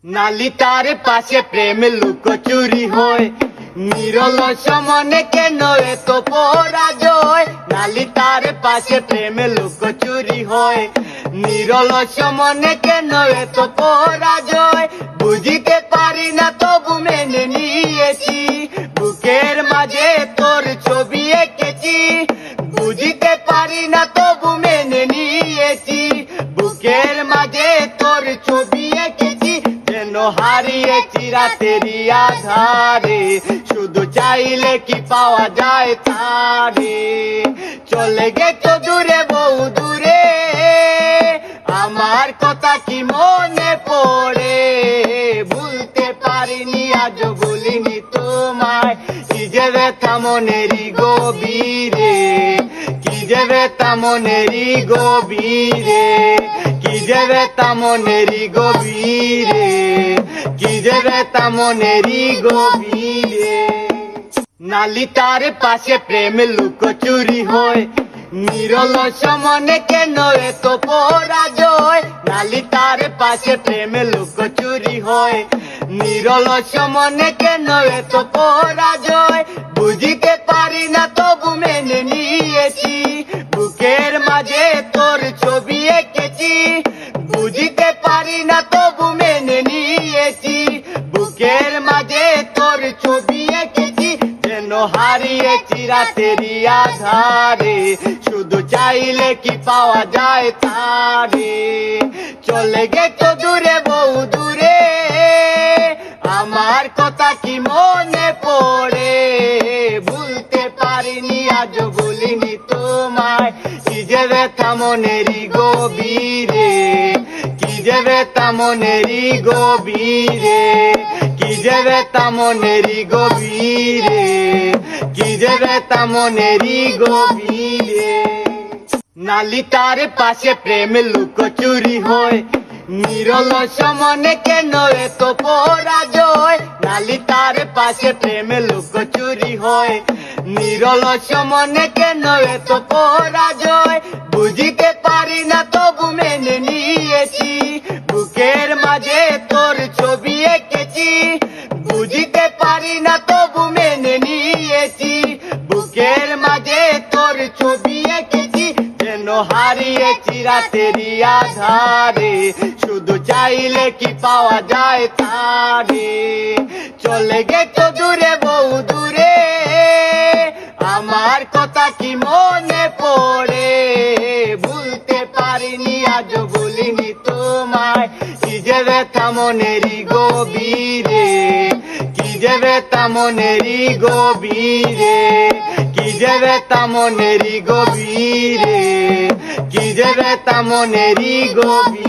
নালিতার পাশে প্রেম লুকোচুরি হয়, নিরলস মনে কেন এত পরাজয়। নালিতার পাশে প্রেম লুকোচুরি হয়, নিরলস মনে কেন এত পরাজয়। বুঝিতে পারি না তবু মেনে নিয়েছি, বুকের মাঝে তোর ছবি এঁকেছি। বুঝিতে পারি না তবু মেনে নিয়েছি, বুকের মাঝে তোর ছবি এঁকেছি। যেন হারিয়েছি রাতেরই আধারে, শুধু চাইলে কি পাওয়া যায় তারে। চলে গেছো দূরে বহু দূরে, আমার কথা কি মনে পড়ে। ভুলতে পারিনি আজও ভুলিনি তোমায়, কি যে ব্যথা মনেরই গভীরে, কি যে ব্যথা মনেরই গভীরে, কি যে ব্যথা মনেরই গভীরে, কি যে ব্যথা মনেরই গভীরে। নালিতার পাশে প্রেম লুকোচুরি হয়, নিরলস মনে কেন এত পরাজয়। নালিতার পাশে প্রেম লুকোচুরি হয়, নিরলস মনে কেন এত পরাজয়। বুঝিতে পারি না তবু মেনে নিয়েছি, বুকের মাঝে তোর ছবি এঁকেছি। বুঝিতে পারি না তবু মেনে নিয়েছি, বুকের মাঝে তোর ছবি এঁকেছি। যেন হারিয়েছি রাতেরই আধারে, শুধু চাইলে কি পাওয়া যায় তারে। চলে গেছো দূরে বহু দূরে, আমার কথা কি মনে পড়ে। ভুলতে পারিনি আজও ভুলিনি তোমায়, কি যে ব্যথা মনেরই গভীরে, কি যে ব্যথা মনেরই গভীরে, কি যে ব্যথা মনেরই গভীরে, কি যে ব্যথা মনেরই গভীরে। নালিতার পাশে প্রেম লুকোচুরি হয়, নিরলস মনে কেন এত পরাজয়। নালিতার পাশে প্রেম লুকোচুরি হয়, নিরলস মনে কেন এত পরাজয়। বুঝিতে পারি না তবু মেনে নিয়েছি, বুকের মাঝে তোর ছবি এঁকেছি। বুঝিতে পারি না তবু মেনে নিয়েছি, বুকের মাঝে তোর ছবি এঁকেছি। যেন হারিয়েছি রাতেরই আধারে, শুধু চাইলে কি পাওয়া যায় তারে। চলে গেছো দূরে বহু দূরে, আমার কথা কি মনে পড়ে। ভুলতে পারিনি আজও ভুলিনি তোমায়, কি যে ব্যথা মনেরই গভীরে, কি যে ব্যথা মনেরই গভীরে, কি যে ব্যথা মনেরই গভীরে, কি যে ব্যথা মনেরই গভীরে।